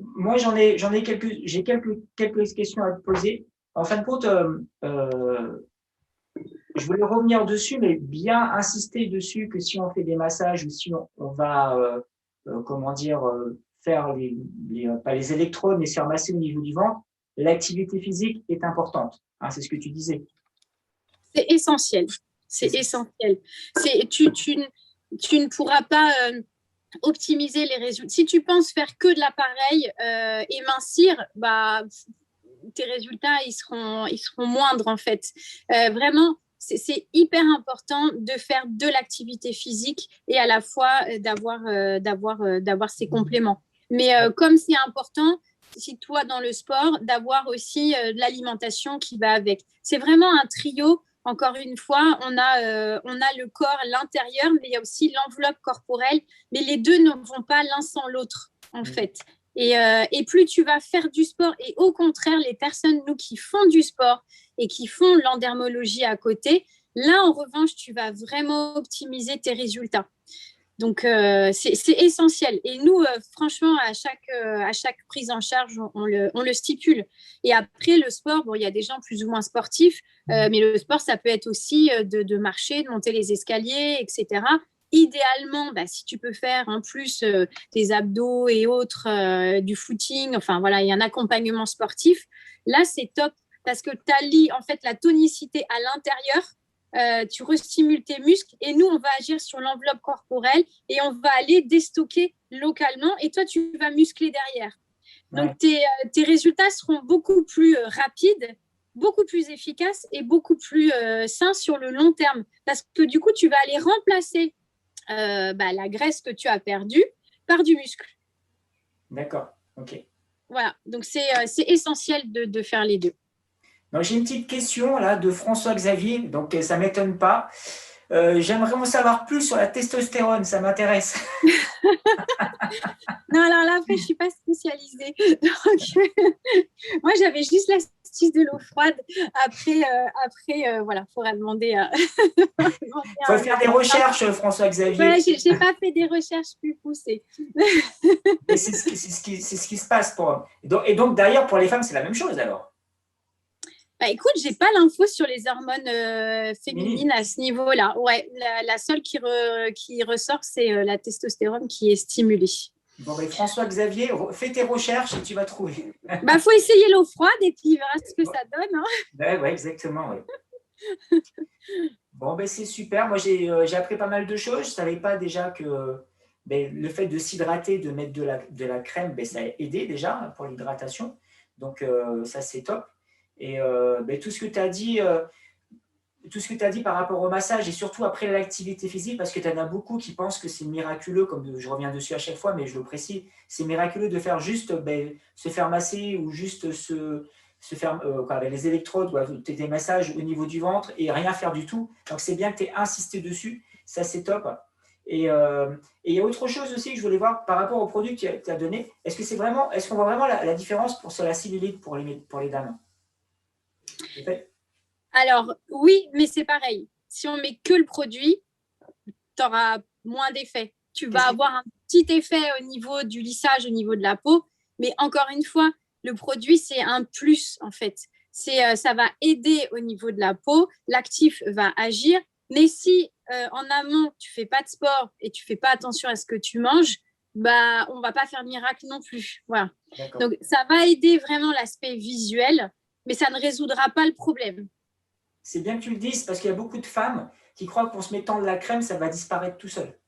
Speaker 1: Moi, j'ai quelques questions à te poser. En fin de compte, je voulais revenir dessus, mais bien insister dessus que si on fait des massages ou si on va, faire pas les électrodes, mais se faire masser au niveau du ventre, l'activité physique est importante. Hein, c'est ce que tu disais.
Speaker 2: C'est essentiel. C'est essentiel. Tu ne pourras pas optimiser les résultats. Si tu penses faire que de l'appareil et mincir, tes résultats, ils seront moindres en fait. Vraiment, c'est hyper important de faire de l'activité physique et à la fois d'avoir ces compléments. Mais comme c'est important, si toi dans le sport, d'avoir aussi de l'alimentation qui va avec. C'est vraiment un trio. Encore une fois, on a le corps, l'intérieur, mais il y a aussi l'enveloppe corporelle. Mais les deux ne vont pas l'un sans l'autre, en fait. Et plus tu vas faire du sport, et au contraire, les personnes, nous, qui font du sport et qui font l'endermologie à côté, là, en revanche, tu vas vraiment optimiser tes résultats. Donc, c'est essentiel. Et nous, franchement, à chaque prise en charge, on le stipule. Et après, le sport, bon, il y a des gens plus ou moins sportifs, mais le sport, ça peut être aussi de marcher, de monter les escaliers, etc. Idéalement, si tu peux faire en plus des abdos et autres, du footing, enfin voilà, il y a un accompagnement sportif. Là, c'est top parce que tu allies en fait la tonicité à l'intérieur. Tu restimules tes muscles et nous, on va agir sur l'enveloppe corporelle et on va aller déstocker localement et toi, tu vas muscler derrière. Donc, tes résultats seront beaucoup plus rapides, beaucoup plus efficaces et beaucoup plus sains sur le long terme parce que du coup, tu vas aller remplacer la graisse que tu as perdue par du muscle.
Speaker 1: D'accord, ok.
Speaker 2: Voilà, donc c'est essentiel de faire les deux.
Speaker 1: J'ai une petite question là de François-Xavier, donc ça ne m'étonne pas. J'aimerais en savoir plus sur la testostérone, ça m'intéresse.
Speaker 2: Non, alors là, après, je ne suis pas spécialisée. Donc, moi, j'avais juste l'astuce de l'eau froide. Après voilà, il faudra demander.
Speaker 1: Il faut faire des recherches, François-Xavier.
Speaker 2: Ouais, je n'ai pas fait des recherches plus poussées.
Speaker 1: Mais c'est ce qui se passe pour. Et donc, d'ailleurs, pour les femmes, c'est la même chose alors.
Speaker 2: Écoute, j'ai pas l'info sur les hormones féminines à ce niveau-là. Ouais, la seule qui ressort, c'est la testostérone qui est stimulée.
Speaker 1: Bon, François-Xavier, fais tes recherches et tu vas trouver.
Speaker 2: Faut essayer l'eau froide et puis il verra ce que ça donne. Hein.
Speaker 1: Ouais, exactement. Ouais. Bon, c'est super. Moi, j'ai appris pas mal de choses. Je ne savais pas déjà que le fait de s'hydrater, de mettre de la crème, ça a aidé déjà pour l'hydratation. Donc, ça, c'est top. Et tout ce que tu as dit, par rapport au massage et surtout après l'activité physique, parce que tu en as beaucoup qui pensent que c'est miraculeux, comme je reviens dessus à chaque fois, mais je le précise, c'est miraculeux de faire juste se faire masser ou juste se faire avec les électrodes ou des massages au niveau du ventre et rien faire du tout. Donc c'est bien que tu aies insisté dessus, ça c'est top. Et il y a autre chose aussi que je voulais voir par rapport au produit que tu as donné. Est-ce qu'on voit vraiment la différence sur la cellulite pour les dames?
Speaker 2: Alors, oui, mais c'est pareil. Si on met que le produit, tu auras moins d'effet. Tu vas avoir un petit effet au niveau du lissage, au niveau de la peau. Mais encore une fois, le produit, c'est un plus, en fait. Ça va aider au niveau de la peau. L'actif va agir. Mais si, en amont, tu fais pas de sport et tu fais pas attention à ce que tu manges, on va pas faire miracle non plus. Voilà. Donc, ça va aider vraiment l'aspect visuel, mais ça ne résoudra pas le problème.
Speaker 1: C'est bien que tu le dises parce qu'il y a beaucoup de femmes qui croient qu'en se mettant de la crème, ça va disparaître tout seul.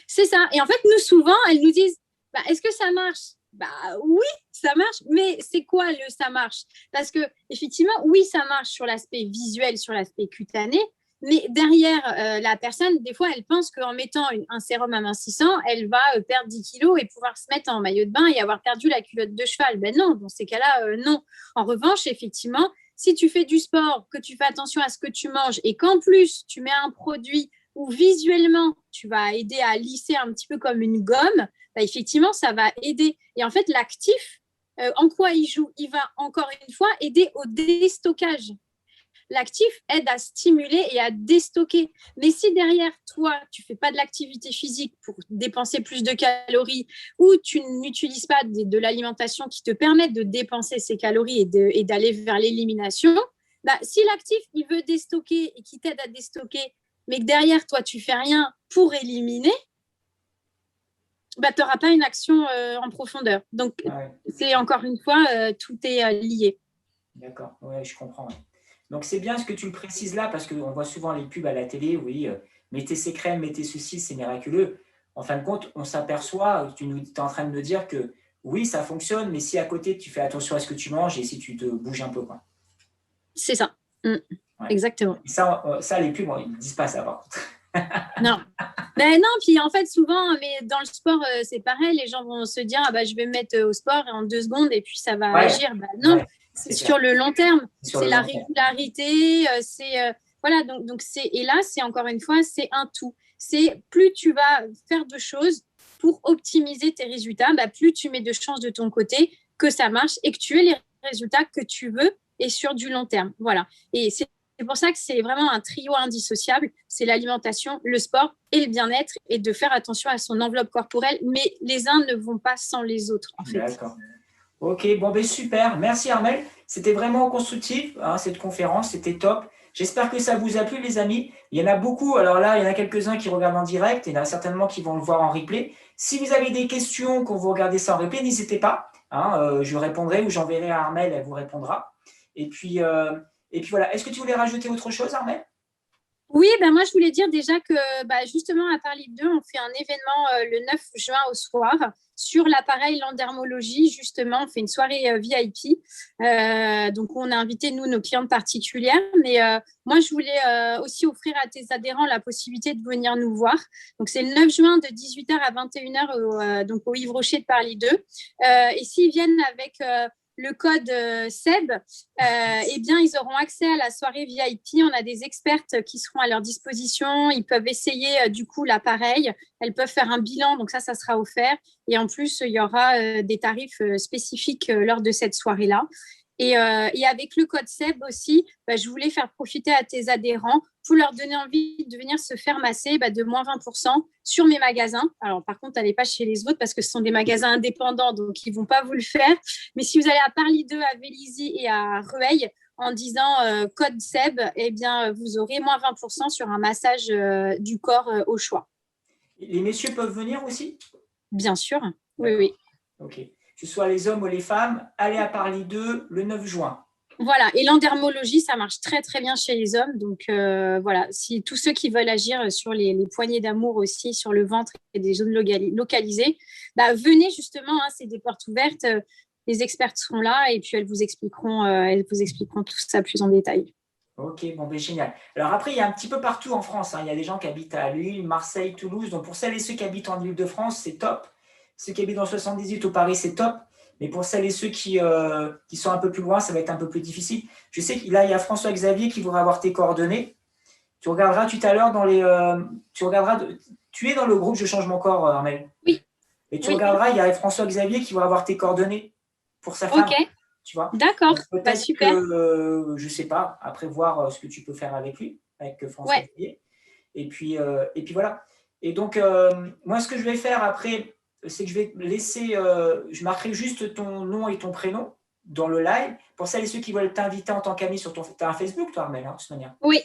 Speaker 2: C'est ça. Et en fait, nous, souvent, elles nous disent est-ce que ça marche? Oui, ça marche. Mais c'est quoi le ça marche? Parce que, effectivement, oui, ça marche sur l'aspect visuel, sur l'aspect cutané. Mais derrière, la personne, des fois, elle pense qu'en mettant un sérum amincissant, elle va perdre 10 kilos et pouvoir se mettre en maillot de bain et avoir perdu la culotte de cheval. Non, dans ces cas-là, non. En revanche, effectivement, si tu fais du sport, que tu fais attention à ce que tu manges et qu'en plus, tu mets un produit où visuellement, tu vas aider à lisser un petit peu comme une gomme, effectivement, ça va aider. Et en fait, l'actif, en quoi il joue? Il va encore une fois aider au déstockage. L'actif aide à stimuler et à déstocker. Mais si derrière toi, tu ne fais pas de l'activité physique pour dépenser plus de calories ou tu n'utilises pas de l'alimentation qui te permette de dépenser ces calories et d'aller vers l'élimination, si l'actif, il veut déstocker et qu'il t'aide à déstocker, mais que derrière toi, tu ne fais rien pour éliminer, tu n'auras pas une action en profondeur. Donc, c'est encore une fois, tout est lié.
Speaker 1: D'accord, ouais, je comprends. Ouais. Donc, c'est bien ce que tu le précises là, parce qu'on voit souvent les pubs à la télé, oui, mettez ces crèmes, mettez ceci, c'est miraculeux. En fin de compte, on s'aperçoit, tu es en train de me dire que oui, ça fonctionne, mais si à côté, tu fais attention à ce que tu manges et si tu te bouges un peu, quoi.
Speaker 2: C'est ça.
Speaker 1: Ouais.
Speaker 2: Exactement.
Speaker 1: Et ça, les pubs, ils ne disent pas ça, par contre.
Speaker 2: Non. Ben non, puis en fait, souvent, mais dans le sport, c'est pareil, les gens vont se dire, ah bah, je vais me mettre au sport en 2 secondes et puis ça va
Speaker 1: Ouais,
Speaker 2: agir. Ben non,
Speaker 1: ouais,
Speaker 2: c'est
Speaker 1: c'est
Speaker 2: sur
Speaker 1: clair.
Speaker 2: le long terme,
Speaker 1: Sur
Speaker 2: c'est
Speaker 1: le
Speaker 2: la
Speaker 1: long terme.
Speaker 2: régularité, voilà, donc et là, c'est encore une fois, c'est un tout. C'est plus tu vas faire de choses pour optimiser tes résultats, bah, plus tu mets de chances de ton côté que ça marche et que tu aies les résultats que tu veux et sur du long terme. Voilà. Et c'est pour ça que c'est vraiment un trio indissociable. C'est l'alimentation, le sport et le bien-être et de faire attention à son enveloppe corporelle. Mais les uns ne vont pas sans les autres, en fait.
Speaker 1: D'accord. Ok, bon, ben super. Merci Armel. C'était vraiment constructif, hein, cette conférence. C'était top. J'espère que ça vous a plu, les amis. Il y en a beaucoup. Alors là, il y en a quelques-uns qui regardent en direct. Il y en a certainement qui vont le voir en replay. Si vous avez des questions quand vous regardez ça en replay, n'hésitez pas. Hein, je répondrai ou j'enverrai à Armel, elle vous répondra. Et puis voilà. Est-ce que tu voulais rajouter autre chose, Armel?
Speaker 2: Oui, ben moi je voulais dire déjà que bah, justement à Paris 2, on fait un événement le 9 juin au soir sur l'appareil Landermologie. Justement, on fait une soirée VIP. Donc on a invité nous nos clientes particulières. Mais moi je voulais aussi offrir à tes adhérents la possibilité de venir nous voir. Donc c'est le 9 juin de 18h à 21h donc au Yves Rocher de Paris 2. Et s'ils viennent avec le code SEB, eh bien, ils auront accès à la soirée VIP. On a des expertes qui seront à leur disposition. Ils peuvent essayer du coup l'appareil. Elles peuvent faire un bilan, donc ça sera offert. Et en plus, il y aura des tarifs spécifiques lors de cette soirée-là. Et avec le code SEB aussi, bah, je voulais faire profiter à tes adhérents pour leur donner envie de venir se faire masser de moins 20% sur mes magasins. Alors, par contre, n'allez pas chez les autres parce que ce sont des magasins indépendants, donc ils ne vont pas vous le faire. Mais si vous allez à Paris 2, à Vélizy et à Rueil en disant code SEB, eh bien, vous aurez moins 20% sur un massage du corps au choix.
Speaker 1: Les messieurs peuvent venir aussi?
Speaker 2: Bien sûr, oui.
Speaker 1: Ok. Que ce soit les hommes ou les femmes, allez à Paris 2 le 9 juin.
Speaker 2: Voilà, et l'endermologie, ça marche très très bien chez les hommes. Donc voilà, si tous ceux qui veulent agir sur les poignées d'amour aussi, sur le ventre et des zones localisées, bah, venez justement, hein, c'est des portes ouvertes. Les expertes seront là et puis elles vous expliqueront tout ça plus en détail.
Speaker 1: Ok, bon, ben génial. Alors après, il y a un petit peu partout en France. Hein. Il y a des gens qui habitent à Lille, Marseille, Toulouse. Donc pour celles et ceux qui habitent en Île-de-France, c'est top. Ceux qui habitent dans 78 au Paris, c'est top. Mais pour celles et ceux qui sont un peu plus loin, ça va être un peu plus difficile. Je sais qu'il y a François Xavier qui voudra avoir tes coordonnées. Tu regarderas tout à l'heure dans les. Tu es dans le groupe Je change mon corps, Armel.
Speaker 2: Oui.
Speaker 1: Et tu regarderas, il y a François Xavier qui va avoir tes coordonnées pour sa femme.
Speaker 2: Ok.
Speaker 1: Tu vois.
Speaker 2: D'accord.
Speaker 1: Peut-être
Speaker 2: super.
Speaker 1: que, je ne sais pas, après voir ce que tu peux faire avec lui, avec François Xavier. Et puis voilà. Et donc, moi, ce que je vais faire après, c'est que je vais laisser, je marquerai juste ton nom et ton prénom dans le live. Pour celles et ceux qui veulent t'inviter en tant qu'ami sur ton. Tu as un Facebook, toi, Armel, hein, de toute manière.
Speaker 2: Oui.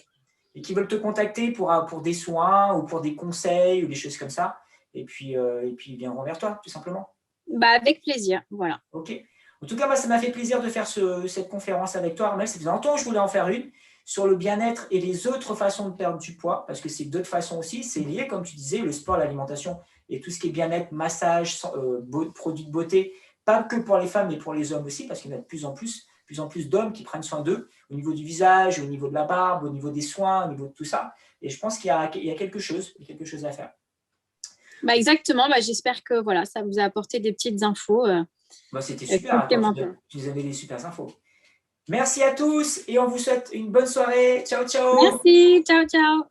Speaker 1: Et qui veulent te contacter pour des soins ou pour des conseils ou des choses comme ça. Et puis ils viendront vers toi, tout simplement.
Speaker 2: Bah, avec plaisir. Voilà.
Speaker 1: Ok. En tout cas, moi, ça m'a fait plaisir de faire cette conférence avec toi, Armel. Ça faisait longtemps que je voulais en faire une sur le bien-être et les autres façons de perdre du poids, parce que c'est d'autres façons aussi. C'est lié, comme tu disais, le sport, l'alimentation et tout ce qui est bien-être, massage, produits de beauté, pas que pour les femmes, mais pour les hommes aussi, parce qu'il y en a de plus en plus d'hommes qui prennent soin d'eux, au niveau du visage, au niveau de la barbe, au niveau des soins, au niveau de tout ça. Et je pense qu'il y a quelque chose à faire.
Speaker 2: Bah exactement, bah j'espère que voilà, ça vous a apporté des petites infos.
Speaker 1: C'était super, tu nous avais des super infos. Merci à tous et on vous souhaite une bonne soirée. Ciao, ciao.
Speaker 2: Merci, ciao, ciao.